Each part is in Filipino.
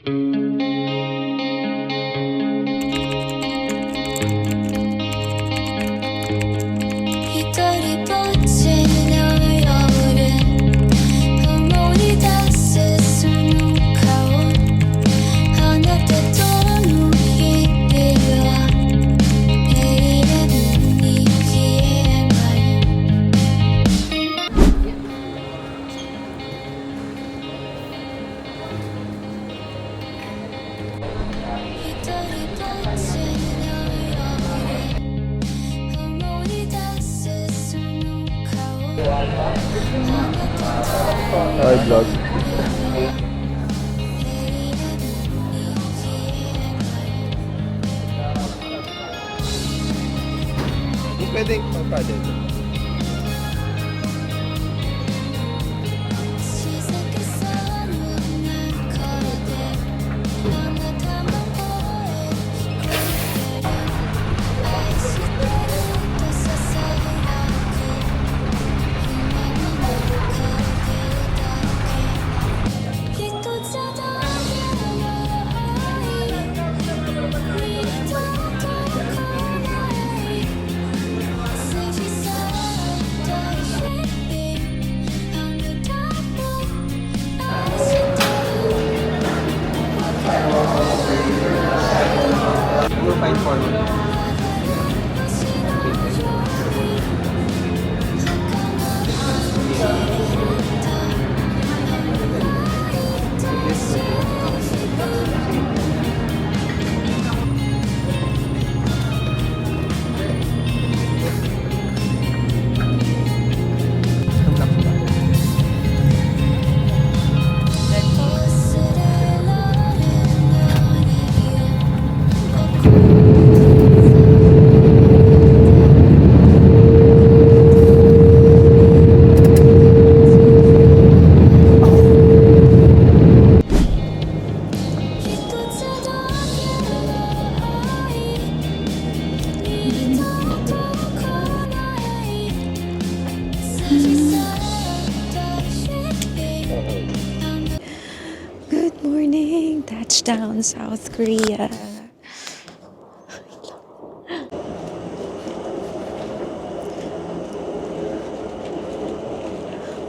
Hi, vlog. Hindi pwedeng pagpade. We'll find forward. Good morning, touchdown, South Korea.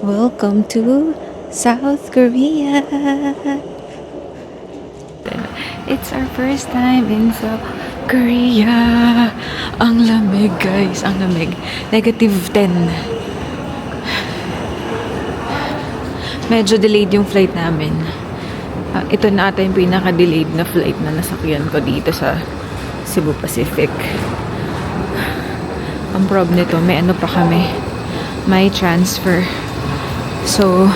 Welcome to South Korea. It's our first time in South Korea. Ang lamig, guys, ang lamig. -10. Medyo delayed yung flight namin. Ito na ata yung pinaka-delayed na flight na nasakyan ko dito sa Cebu Pacific. Ang problem nito, may ano pa kami, may transfer. So,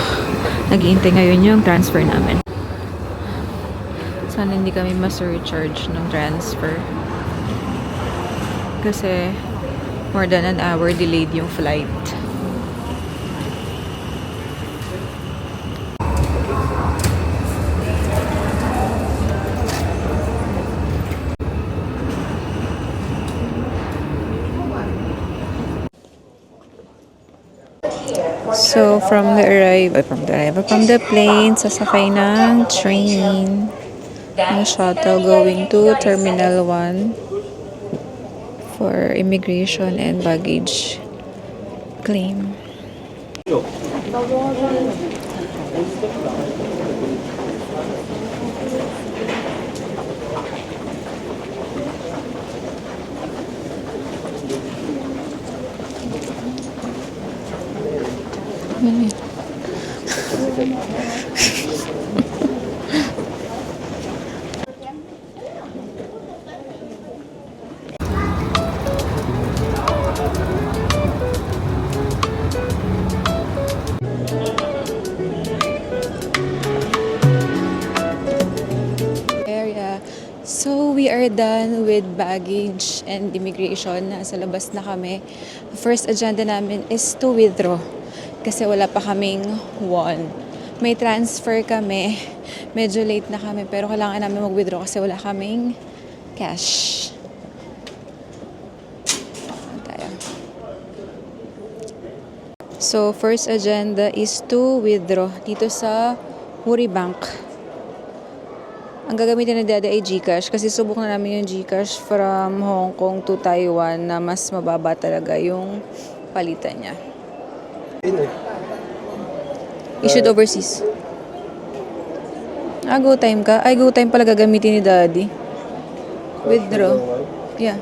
nag-iintay ngayon yung transfer namin. Sana hindi kami ma-surcharge ng transfer. Kasi, more than an hour delayed yung flight. So, from the plane, sasakay ng train, ng shuttle going to Terminal 1 for immigration and baggage claim. So, we are done with baggage and immigration. Nasa labas na kami. First agenda namin is to withdraw. Kasi wala pa kaming won. May transfer kami. Medyo late na kami. Pero kailangan namin mag-withdraw kasi wala kaming cash. So, first agenda is to withdraw dito sa Muri Bank. Ang gagamitin ni Dada ay GCash kasi subok na namin yung GCash from Hong Kong to Taiwan na mas mababa talaga yung palitan niya. Issued overseas. Go time ka? Ay, go time pala gagamitin ni Daddy. Withdraw. Yeah.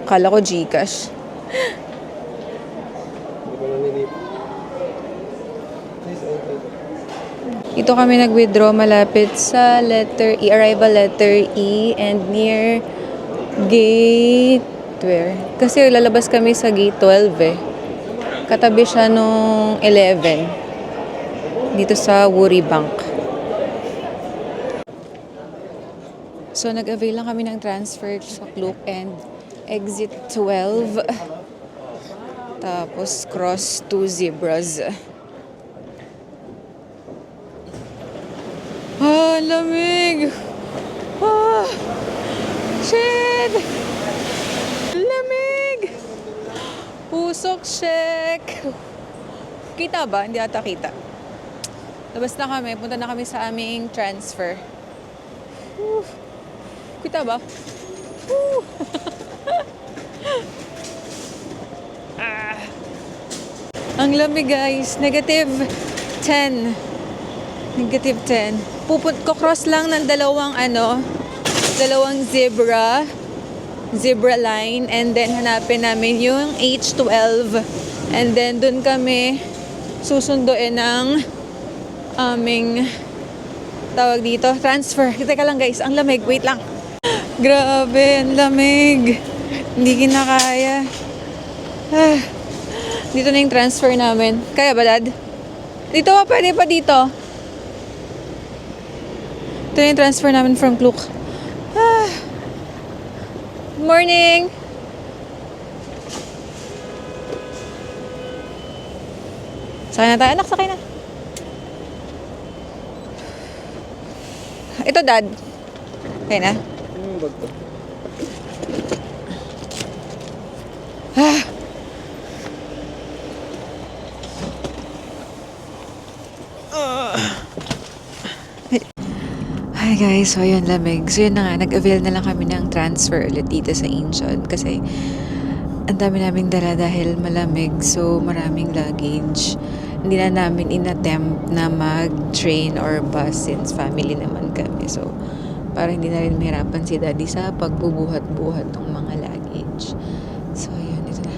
Kala ko GCash. Ito kami nag-withdraw malapit sa letter E, arrival letter E, and near gate, where? Kasi lalabas kami sa gate 12 eh. Katabi siya nung 11. Dito sa Woori Bank. So nag-avail lang kami ng transfer sa Klook and exit 12. Tapos cross 2 zebras. Lamig! Shit! Lamig! Usok check! Kita ba? Hindi ata kita. Labas na kami. Punta na kami sa aming transfer. Kita ba? Ang lamig guys. -10. -10. Cross lang ng dalawang zebra line, and then hanapin namin yung H12, and then dun kami susunduin ng aming tawag dito, transfer. Teka lang guys, ang lamig, wait lang. Grabe, ang lamig. Hindi kinakaya. Dito na yung transfer namin. Kaya ba, Dad? Dito ba? Pwede pa dito? Ito yung transfer namin from Klook. Morning! Sakay na tayo. Anak, sakay na. Ito, Dad. Okay na? Hi guys, so yun lamig. So yun na nga, nag-avail na lang kami ng transfer ulit dito sa Incheon kasi ang dami naming dala dahil malamig, so maraming luggage. Hindi na namin in-attempt na mag-train or bus since family naman kami. So para hindi na rin mahirapan si Daddy sa pagbubuhat-buhat ng mga luggage. So yun, ito na.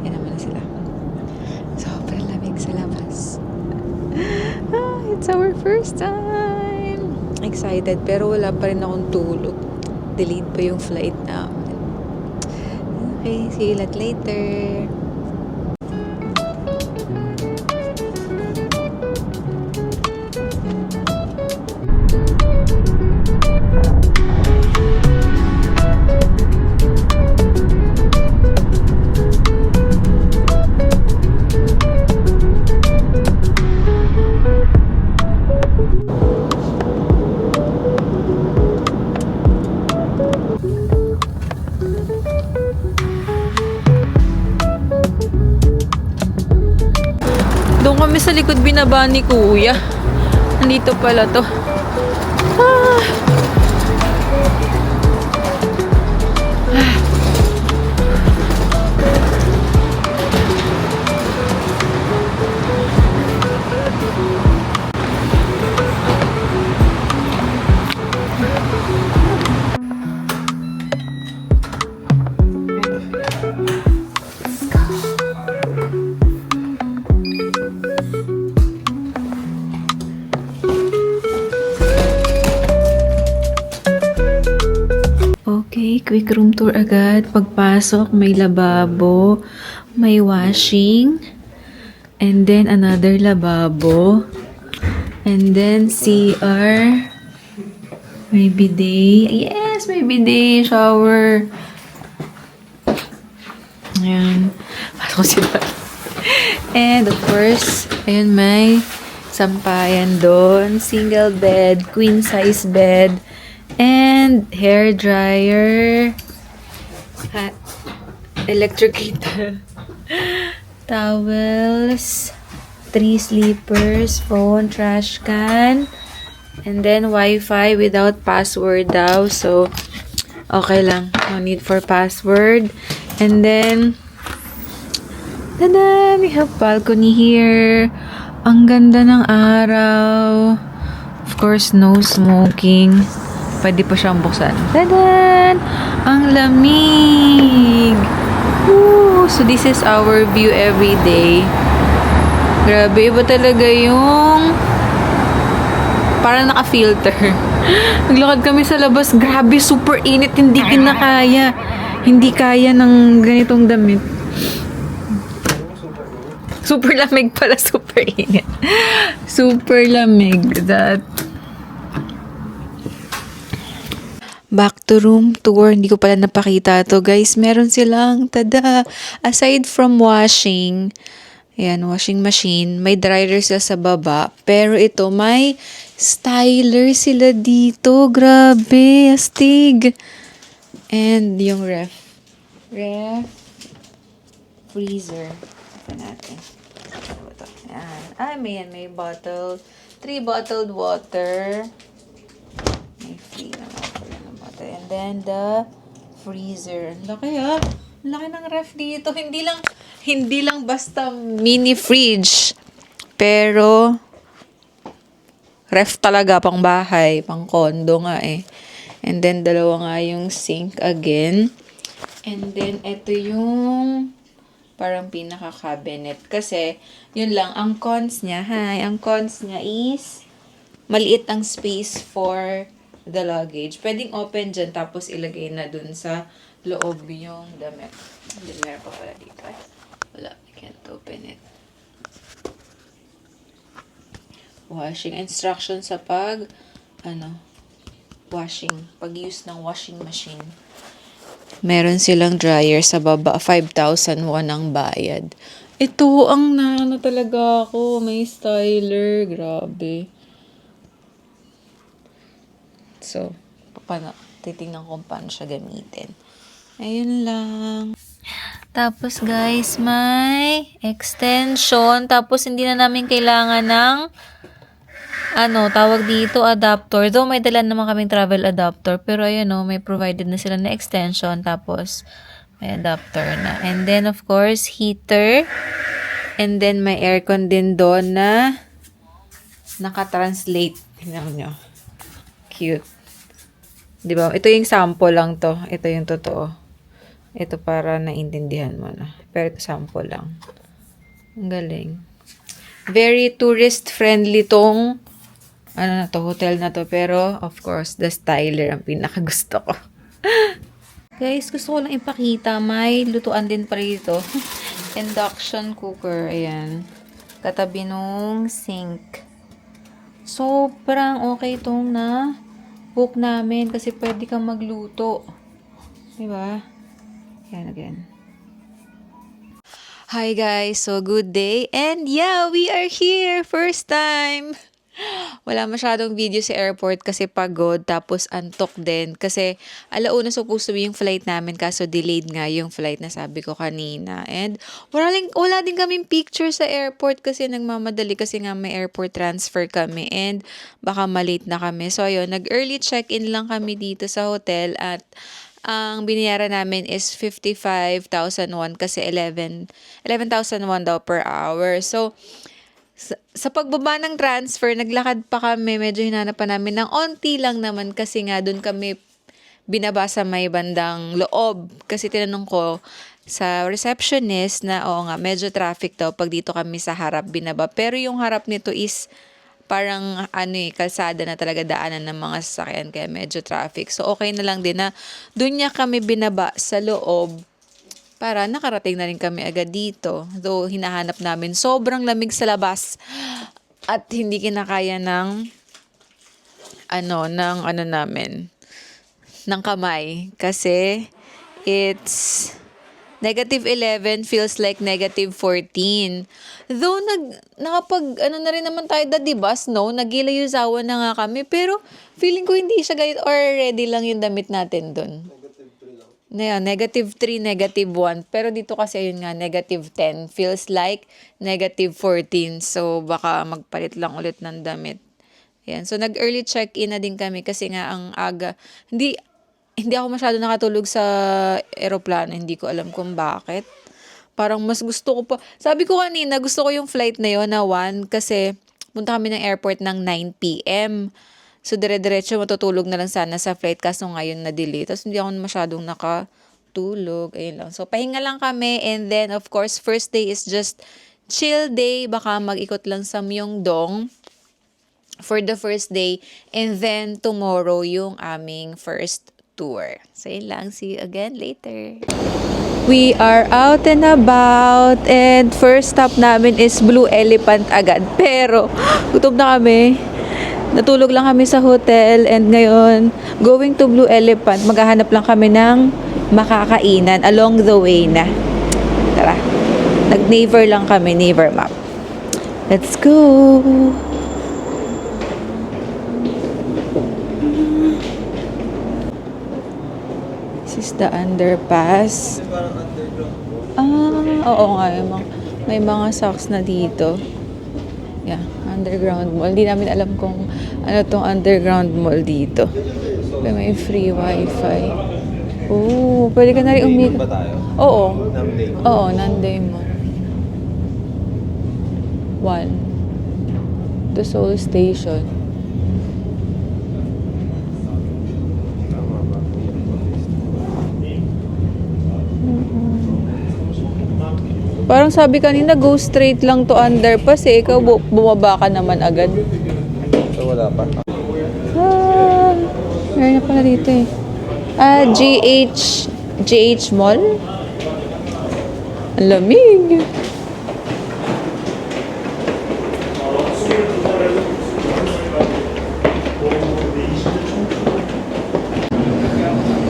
Yan naman na sila. Sobrang lamig sa labas. It's our first time. Excited pero wala pa rin akong tulog. Delayed pa yung flight namin. Okay, see you later. Doon kami sa likod binaba ni Kuya. Nandito pala to. Okay, quick room tour agad. Pagpasok, may lababo, may washing, and then another lababo, and then CR, may bidet. Yes, may bidet, shower. Ayan. Pasok sila. And of course, ayun, may sampayan doon. Single bed, queen size bed, and hair dryer, electric kettle, towels, 3 sleepers, phone, trash can, and then Wi-Fi without password daw. So, okay lang. No need for password. And then, tada! We have balcony here. Ang ganda ng araw. Of course, no smoking. Pwede pa siyang buksan. Tada! Ang lamig! Woo! So, this is our view every day. Grabe, iba talaga yung parang naka-filter. Naglakad kami sa labas. Grabe, super init. Hindi kinakaya. Hindi kaya ng ganitong damit. Super lamig pala, super init. Super lamig. Back to room tour. Hindi ko pala napakita to, guys. Meron silang, tada, aside from washing, ayan, washing machine, may dryer sila sa baba. Pero ito, may styler sila dito. Grabe, astig. And yung freezer. Ito natin. Ayan. May bottle. 3 bottled water. May free naman pala ng bottle. And then the freezer. Ang laki Ang laki ng ref dito. Hindi lang basta mini fridge. Pero ref talaga pang bahay, pang condo nga eh. And then dalawa nga yung sink again. And then ito yung parang pinaka-cabinet. Kasi, yun lang, ang cons niya is maliit ang space for the luggage. Pwedeng open dyan, tapos ilagay na dun sa loob yung damit. Hindi, meron pa pala dito. Wala, I can't open it. Washing. Instruction sa pag-use ng washing machine. Meron silang dryer sa baba. 5,001 ang bayad. Ito, ang talaga ako. May styler. Grabe. So, titingnan ko paano siya gamitin. Ayun lang. Tapos, guys, may extension. Tapos, hindi na namin kailangan ng tawag dito, adapter. Though may dala naman kaming travel adapter. Pero ayun may provided na sila na extension. Tapos, may adapter na. And then, of course, heater. And then, may aircon din doon na naka-translate. Tingnan nyo. Cute. Diba? Ito yung sample lang to. Ito yung totoo. Ito para naintindihan mo na. Pero ito sample lang. Ang galing. Very tourist-friendly tong hotel na to. Pero, of course, the styler ang pinakagusto ko. Guys, gusto ko lang ipakita. May lutuan din pa rito. Induction cooker. Ayan. Katabi nung sink. Sobrang okay itong book namin. Kasi pwede kang magluto. Diba? Ayan again. Hi guys, so good day. And yeah, we are here. First time. Wala masyadong video sa airport kasi pagod, tapos antok din. Kasi alauna supposed to be yung flight namin, kaso delayed nga yung flight na sabi ko kanina. And wala din kaming picture sa airport kasi nagmamadali kasi nga may airport transfer kami and baka malate na kami. So ayun, nag-early check-in lang kami dito sa hotel at ang binayaran namin is 55,001 kasi 11,001 daw per hour. So, sa pagbaba ng transfer, naglakad pa kami. Medyo hinanap pa namin ng onti lang naman kasi nga doon kami binaba sa may bandang loob. Kasi tinanong ko sa receptionist na medyo traffic daw pag dito kami sa harap binaba. Pero yung harap nito is parang kalsada na talaga, daanan ng mga sasakyan kaya medyo traffic. So okay na lang din na doon niya kami binaba sa loob para nakarating na rin kami agad dito. Though hinahanap namin, sobrang lamig sa labas at hindi kinakaya ng ng kamay kasi it's -11 feels like -14. Though na rin naman tayo diba, snow, nagila-yusawa na nga kami, pero feeling ko hindi siya guys, or ready lang yung damit natin doon. -3, -1. Pero dito kasi ayun nga, -10. Feels like -14. So, baka magpalit lang ulit ng damit. Ayan. So, nag-early check-in na din kami kasi nga ang aga. Hindi ako masyado nakatulog sa eroplano. Hindi ko alam kung bakit. Parang mas gusto ko pa. Sabi ko kanina, gusto ko yung flight na yon na 1 kasi punta kami ng airport ng 9 p.m. So, dire-diretso matutulog na lang sana sa flight kaso ngayon na-delay. Tapos hindi ako masyadong nakatulog. Ayun lang. So, pahinga lang kami. And then, of course, first day is just chill day. Baka mag-ikot lang sa Myeongdong for the first day. And then, tomorrow yung aming first tour. So, yun lang. See you again later. We are out and about. And first stop namin is Blue Elephant agad. Pero, gutom na kami. Natulog lang kami sa hotel and ngayon, going to Blue Elephant, maghahanap lang kami ng makakainan along the way na. Tara, nag-Naver lang kami, Naver map. Let's go! This is the underpass. Oo nga, may mga socks na dito. Yeah, underground mall. Hindi namin alam kung ano tong underground mall dito. Pero may free wifi. Oo, pwede ka na rin umikot. Ba tayo? Oo. Namday. Oo, Nanday Mall. 1. To Seoul Station. Tama ba? Parang sabi kanina, go straight lang to underpass eh. Ikaw bumaba ka naman agad. So, wala pa. Meron na pala dito eh. GH Mall? Ang lamig.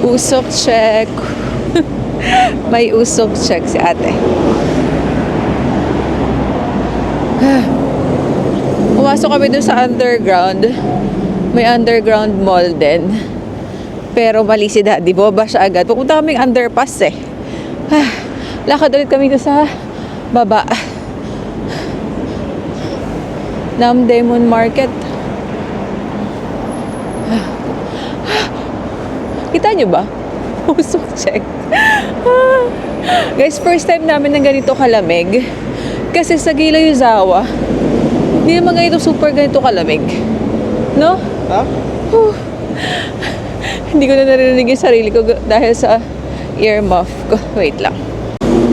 Usok check. May usok check si ate. Pumasok kami dun sa underground. May underground mall din. Pero mali si daddy. Boba siya agad. Pupunta kaming underpass eh. Lakad ulit kami dun sa baba. Namdaemun Market. Kita nyo ba? Usok check. Guys, first time namin ng ganito kalamig. Kasi sa Gila Yuzawa, hindi naman ganito super ganito kalamig. No? Ha? Hindi ko na narinig yung sarili ko dahil sa earmuff ko. Wait lang.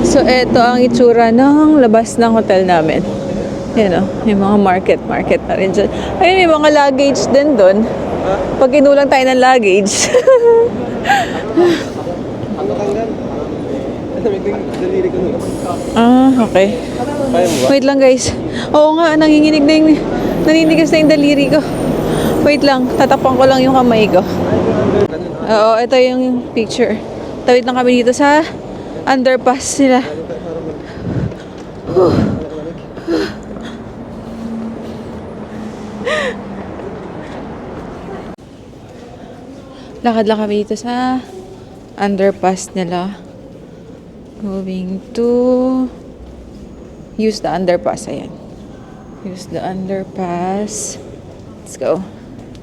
So, eto ang itsura ng labas ng hotel namin. Yan o, may mga market na rin dyan. Ayun, may mga luggage din doon. Pag kinulang tayo ng luggage. Ano tanggal? Ito, may daliri ko nun. Okay. Kaya mo ba? Wait lang guys. Oo nga, naninigas na yung daliri ko. Wait lang, tatapang ko lang yung kamay ko. Oo, ito yung picture. Tawid lang kami dito sa underpass nila. Lakad lang kami dito sa underpass nila. Going to use the underpass. Ayan. Use the underpass. Let's go.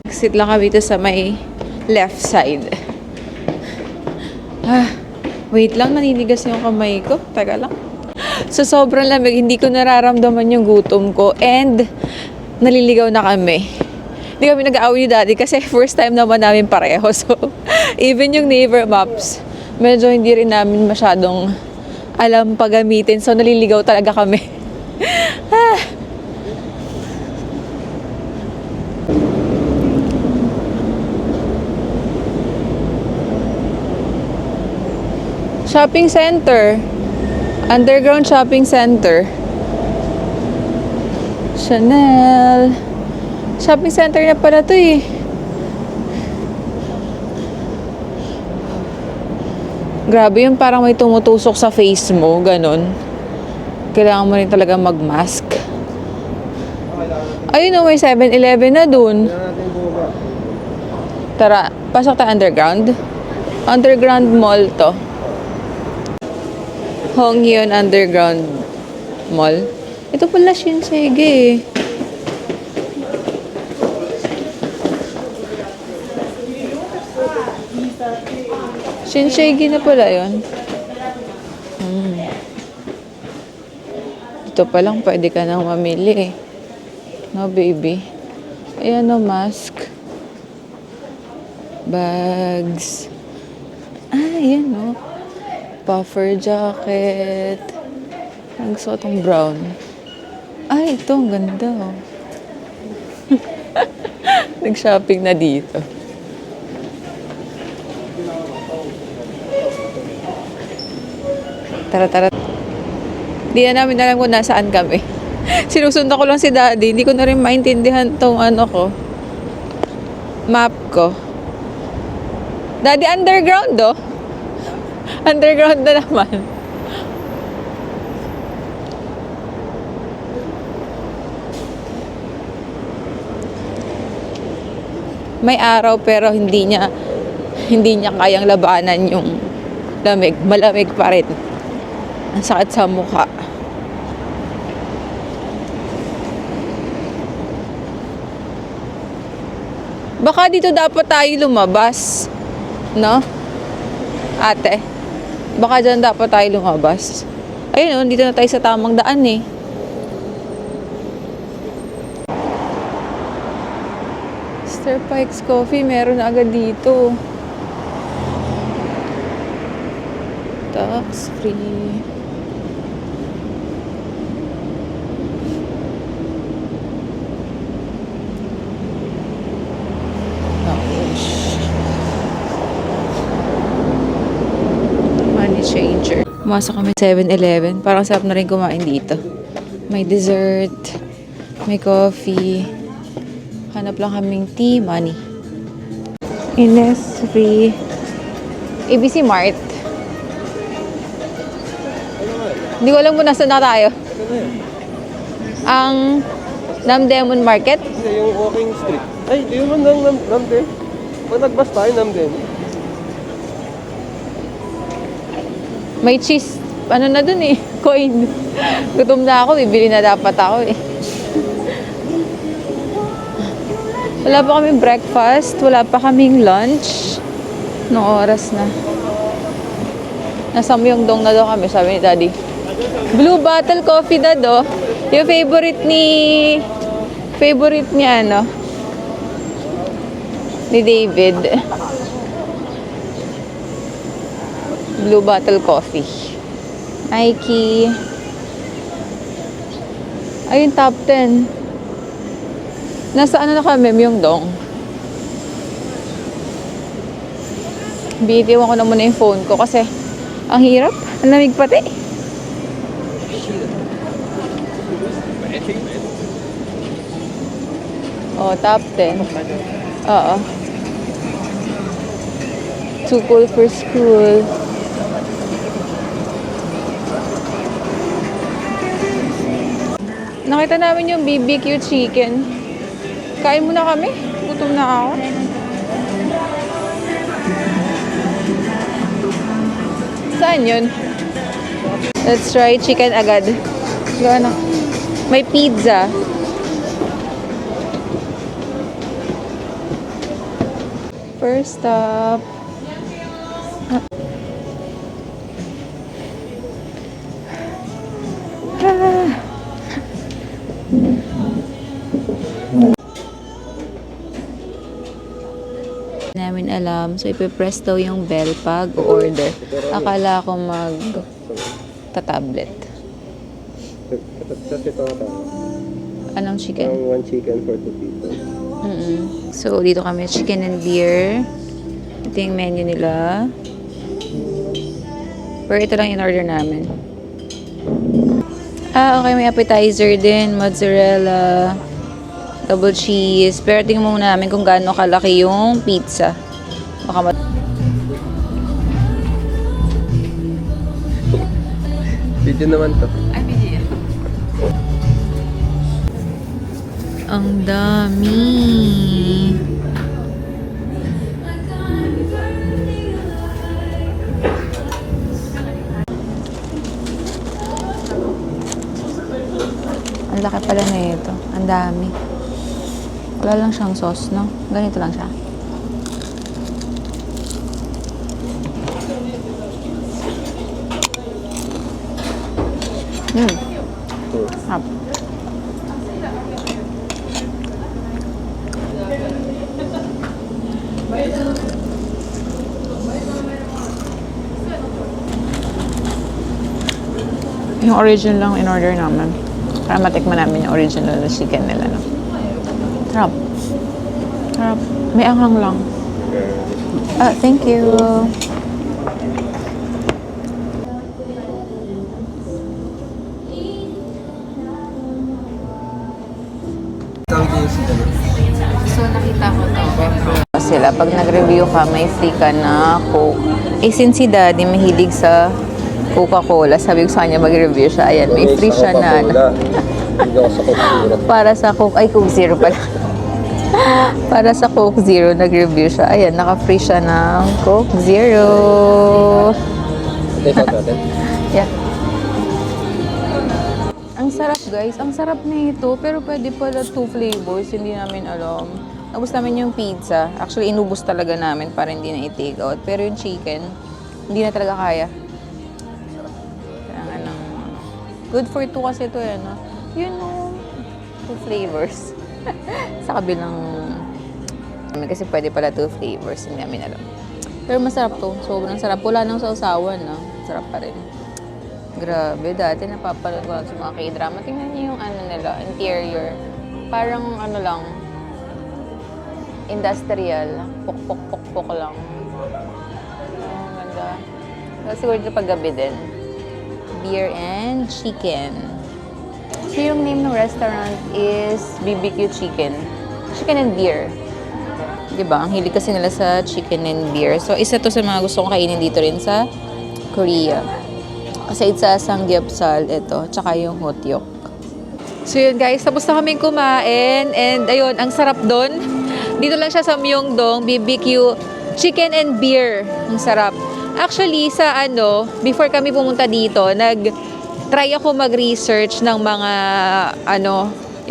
Exit lang kami dito sa may left side. Wait lang, naninigas yung kamay ko. Teka lang. So, sobrang lamig. Hindi ko nararamdaman yung gutom ko. And, naliligaw na kami. Hindi kami nag-aaway ni daddy kasi first time naman namin pareho. So, even yung Naver Maps, medyo hindi rin namin masyadong alam pagamitin. So, naliligaw talaga kami. Shopping center. Underground shopping center. Chanel. Shopping center na pala to eh. Grabe yun, parang may tumutusok sa face mo, ganun. Kailangan mo rin talaga mag-mask. Ayun o, may 7-Eleven na dun. Kailangan natin bumaba. Tara, pasok tayo underground. Underground Mall to. Hongyeon Underground Mall. Ito pala Shinsegae eh. Shinsegae na pala yun. Ito pa lang pwede ka nang mamili eh. No, baby? Ayan o, mask. Bags. Ayan o. Puffer jacket. Ang suot ng brown. Ay, ito. Ang ganda o. Nag-shopping na dito. Tara, tara. Hindi na namin alam kung nasaan kami. Sinusundan ko lang si Daddy. Hindi ko na rin maintindihan tong ano ko. Map ko. Daddy, underground do? Underground na naman. May araw pero hindi niya kayang labanan yung lamig. Malamig pa rin. Ang sakit sa mukha. Baka dito dapat tayo lumabas. No? Ate. Baka dyan dapat tayo lumabas. Ayun o, dito na tayo sa tamang daan eh. Stir Pikes Coffee, meron na agad dito. Tax free. Money changer. Pumasok kami 7-Eleven. Parang sarap na rin kumain dito. May dessert. May coffee. Hanap lang kaming tea, money. Innisfree. ABC Mart. Hindi ko alam kung nasa na tayo. Ang Namdaemun Market? Hindi, yung walking street. Ay, di naman Namdaemun. Pag nagbas tayo, Namdaemun. May cheese. Ano na dun eh? Coin. Gutom na ako. Bibili na dapat ako eh. Wala pa kaming breakfast. Wala pa kaming lunch. Noong oras na. Nasa Myeongdong na daw kami, sabi ni Daddy. Blue Bottle Coffee dado. Yung favorite niya ano? Ni David. Blue Bottle Coffee. Nike. Ayun, top 10. Nasa ano na kami, Myeongdong. Bitiwan ko na muna yung phone ko kasi ang hirap. Ang lamig pati. Oh, top 10. Oo. Too cool for school. Nakita namin yung BBQ chicken. Kain muna kami. Gutom na ako. Saan yun? Let's try chicken agad. Gana. May pizza. First stop. Namin alam. So, ipipress daw yung bell pag order. Akala ko mag-tablet. Tapos ito ata. Anong chicken? One chicken for 2 people. So, dito kami, chicken and beer. Ito yung menu nila. Pero ito lang in order namin. Okay, may appetizer din. Mozzarella. Double cheese. Pero tingnan muna namin kung gaano kalaki yung pizza. Baka Video naman to. Ay, video. Ang dami. Ang laki pala na ito. Ang dami. Wala lang siyang sauce, no? Ganito lang siya. Sarap. Yung original lang in-order namin. Para matikman namin yung original na chicken nila, no? Sarap. Sarap. May anghang lang. Thank you. So, nakita ko to. Sila, pag nag-review ka, may free ka na Coke. Since si Daddy mahilig sa Coca-Cola, sabi ko sa kanya mag-review siya. Ayan, may free siya na. Hindi ako sa Coke Zero. Para sa Coke, Coke Zero pala. Para sa Coke Zero, nag-review siya. Ayan, naka-free siya ng Coke Zero. Take out natin. Yeah. Ang sarap, guys. Ang sarap na ito. Pero pwede pala 2 flavors. Hindi namin alam. Nabos namin yung pizza. Actually, inubos talaga namin para hindi na i-take out. Pero yung chicken, hindi na talaga kaya. Kailangan ng good for 2 kasi ito, no? Yun, no? 2 flavors. Sa kabilang... Kasi pwede pala 2 flavors. Hindi namin alam. Pero masarap to. Sobrang sarap. Wala nang sausawan, no? Sarap pa rin. Grabe, dati napapanood ko lang sa mga K-drama. Tingnan niyo yung ano nila, interior. Parang ano lang, industrial. Pok-pok-pok-pok lang. Oh, ganda. Siguro ito paggabi din. Beer and chicken. So yung name ng restaurant is BBQ Chicken. Chicken and beer. Diba? Ang hilig kasi nila sa chicken and beer. So isa to sa mga gusto kong kainin dito rin sa Korea. Aside sa samgyeopsal, ito, tsaka yung hotyok. So yun guys, tapos na kaming kumain. And ayun, ang sarap doon. Dito lang siya sa Myeongdong, BBQ Chicken and Beer. Ang sarap. Actually, sa before kami pumunta dito, nag-try ako mag-research ng mga,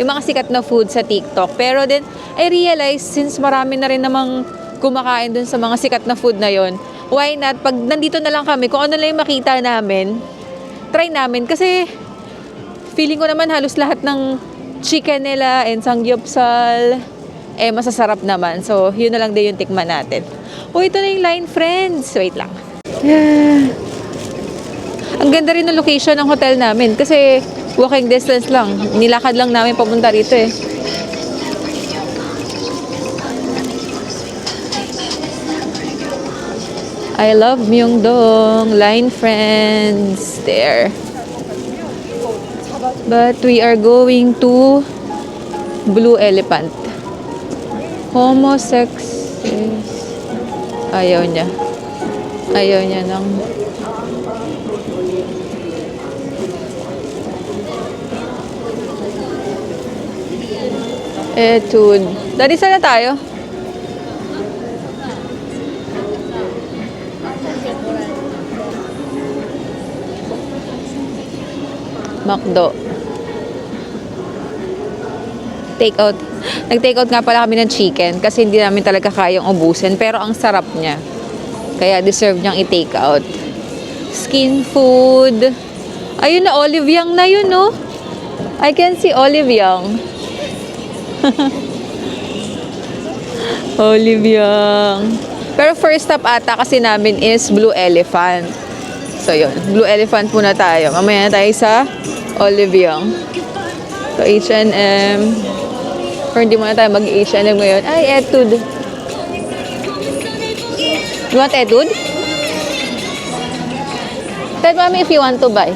yung mga sikat na food sa TikTok. Pero then, I realized, since marami na rin namang kumakain dun sa mga sikat na food na yon, why not, pag nandito na lang kami, kung ano lang yung makita namin, try namin. Kasi, feeling ko naman halos lahat ng chicken nila and samgyeopsal, masasarap naman. So, yun na lang din yung tikman natin. Ito na yung Line Friends. Wait lang. Yeah. Ang ganda rin ng location ng hotel namin kasi walking distance lang. Nilakad lang namin papunta rito eh. I love Myeongdong, Line Friends, there. But we are going to Blue Elephant. Homosex is... Ayaw niya. Ayaw niya ng... Etude. Daddy, saan na tayo? McDo. Take out. Nag-take out nga pala kami ng chicken kasi hindi namin talaga kayang ubusin. Pero ang sarap niya. Kaya deserve niyang i-take out. Skin food. Ayun na, Olive Young na yun, no? I can see Olive Young. Olive Young. Pero first stop ata kasi namin is Blue Elephant. So, yun. Blue Elephant muna tayo. Mamaya na tayo sa Olive Young. So, H&M. Or hindi muna tayo mag-H&M ngayon. Ay, Etude. You want Etude? Tell mommy if you want to buy.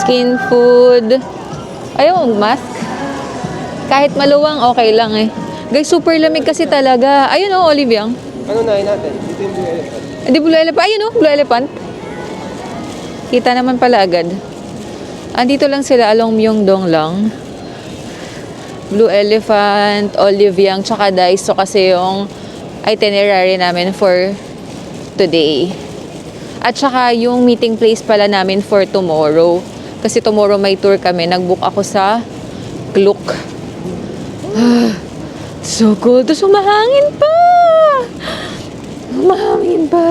Skin food. Ayaw mong mask? Kahit maluwang, okay lang eh. Guys, super lamig kasi talaga. Ayun o, Olive Young. Ano nahin natin? Dito yung Blue Elephant. Hindi, Blue Elephant. Ayun o, Blue Elephant. Kita naman pala agad. Andito lang sila, along Myeongdong lang. Blue Elephant, Olive Young, tsaka Daiso kasi yung itinerary namin for today. At saka yung meeting place pala namin for tomorrow. Kasi tomorrow may tour kami. Nag-book ako sa Klook. So cold. Tapos humahangin pa. Humahangin pa.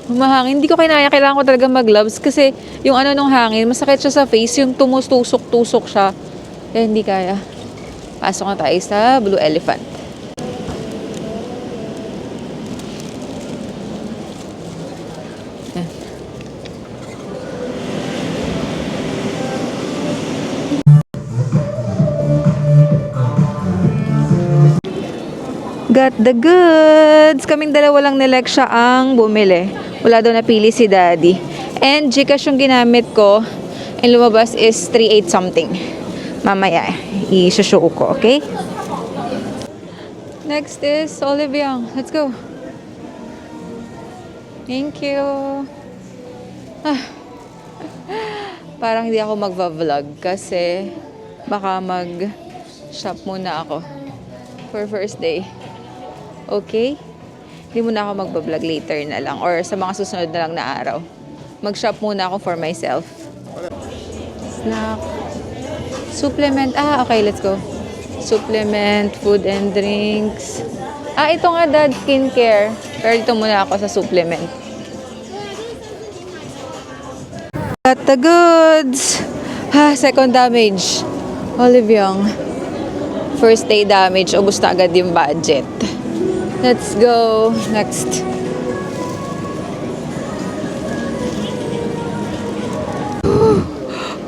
Humahangin. Hindi ko kinaya. Kailangan ko talaga mag-gloves kasi yung ano nung hangin, masakit siya sa face. Yung tumustusok-tusok siya. Kaya hindi kaya. Pasok na tayo sa Blue Elephant. Yan. Got the goods! Kaming dalawa lang ni Lexia ang bumili. Wala daw napili si Daddy. And Gcash yung ginamit ko. And lumabas is 3.8 something. Mamaya, i-show ko, okay? Next is Olivia. Let's go. Thank you. Parang hindi ako magva-vlog kasi baka mag-shop muna ako for first day. Okay? Hindi muna ako magbablog later na lang or sa mga susunod na lang na araw. Mag-shop muna ako for myself. Snack. Supplement. Okay, let's go. Supplement, food and drinks. Ito nga dad, skincare. Pero dito muna ako sa supplement. Got the goods. Second damage. Oliviang. First day damage. Ubus na agad yung budget. Let's go. Next.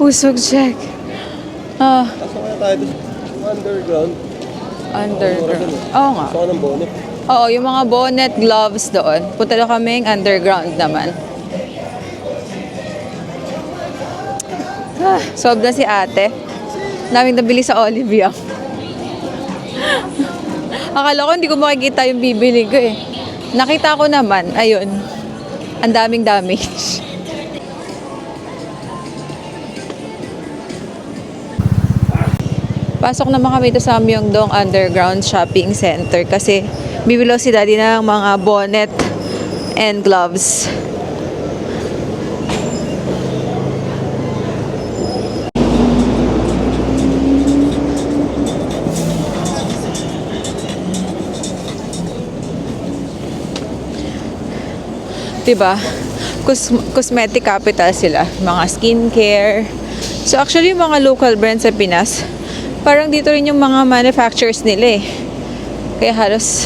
Usog check. Pasok na tayo doon sa underground. Underground. Oo nga. Pasok ng bonnet. Oo, yung mga bonnet, gloves doon. Punta na kaming underground naman. Sobra si ate. Naming nabili sa Olivia. Akala ko hindi ko makikita yung bibili ko eh. Nakita ko naman, ayun. Ang daming damage. Pasok naman kami ito sa Myeongdong Underground Shopping Center kasi bibilo si Daddy ng mga bonnet and gloves. Diba? Cosmetic capital sila. Mga skincare. So actually, yung mga local brands sa Pinas, parang dito rin yung mga manufacturers nila eh. Kaya halos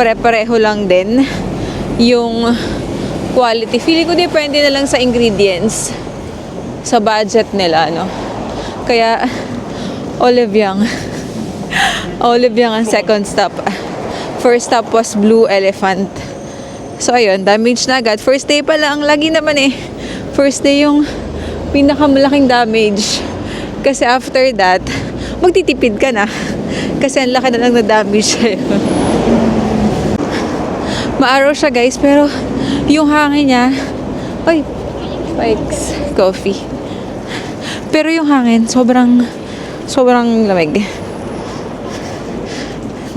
pare-pareho lang din yung quality. Feeling ko depende na lang sa ingredients. Sa budget nila, no? Kaya, Oliviang ang second stop. First stop was Blue Elephant. So, ayun, damage na agad. First day pala, ang lagi naman eh. First day yung pinakamalaking damage. Kasi after that, magtitipid ka na. Kasi ang laki na lang na damage sa'yo. Maaraw siya guys, pero yung hangin niya, Pikes Coffee. Pero yung hangin, sobrang lamig.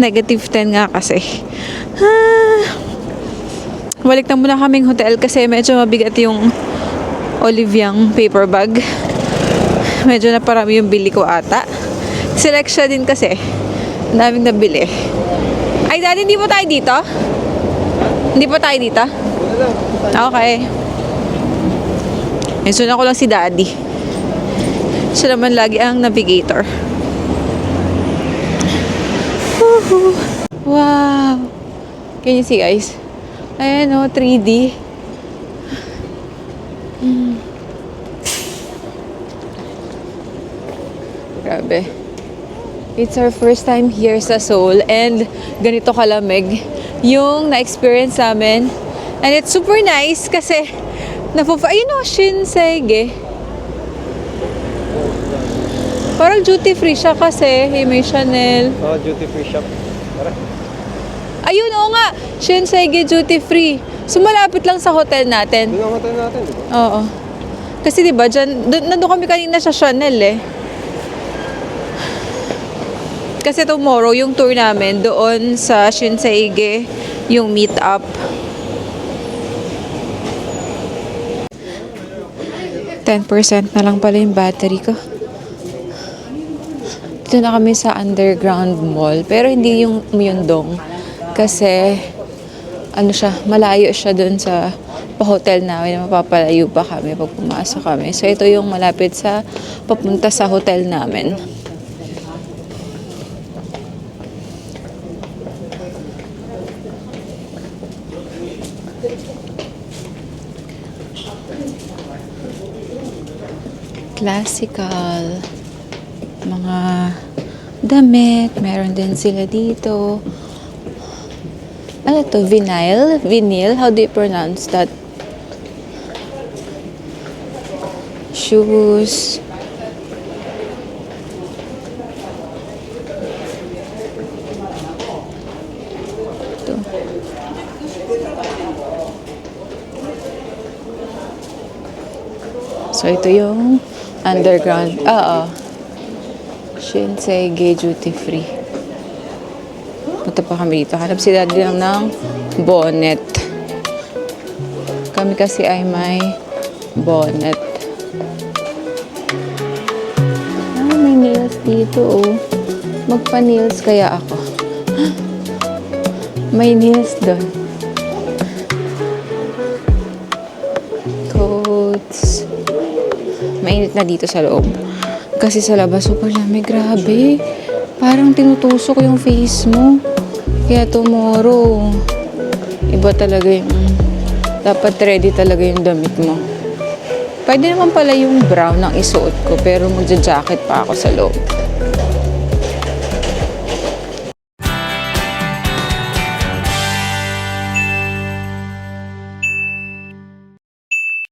-10 nga kasi. Balik na muna kaming hotel kasi medyo mabigat yung Oliviang paper bag. Medyo na parami yung bili ko ata. Selection din kasi. Ang daming nabili. Ay, Daddy, hindi po tayo dito? Hindi po tayo dito? Okay. Sundan ko lang si Daddy. Siya naman lagi ang navigator. Woohoo! Wow! Can you see, guys? Ayan o, 3D. Grabe. It's our first time here sa Seoul and ganito kalamig yung na-experience namin. And it's super nice kasi ayun o, Shinsegae. Parang duty free siya kasi may Chanel. Duty free shop. Tara. Ayun, oo nga. Shinsegae duty free. So, malapit lang sa hotel natin. Doon ang hotel natin, di ba? Oo. Kasi di ba nandun kami kanina sa Chanel eh. Kasi tomorrow, yung tour namin doon sa Shinsegae, yung meet up. 10% na lang pala yung battery ko. Dito na kami sa underground mall. Pero hindi yung Myeongdong. Kasi, ano siya, malayo siya dun sa pa-hotel namin. Mapapalayo pa kami pag pumasok kami. So, ito yung malapit sa papunta sa hotel namin. Classical. Mga damit. Meron din sila dito. Ano to? Vinyl? Vinyl? How do you pronounce that? Shoes. Ito. So, ito yung underground. Shinsei Duty Free. Punta pa kami dito. Hanap si daddy lang ng bonnet. Kami kasi ay may bonnet. May nails dito, oh. Magpa-nails kaya ako. May nails doon. Coats. Mainit na dito sa loob. Kasi sa labas, super lamig. Grabe. Parang tinutusok yung face mo. Kaya tomorrow, iba talaga yung... Dapat ready talaga yung damit mo. Pwede naman pala yung brown ang isuot ko, pero magja-jacket pa ako sa loob.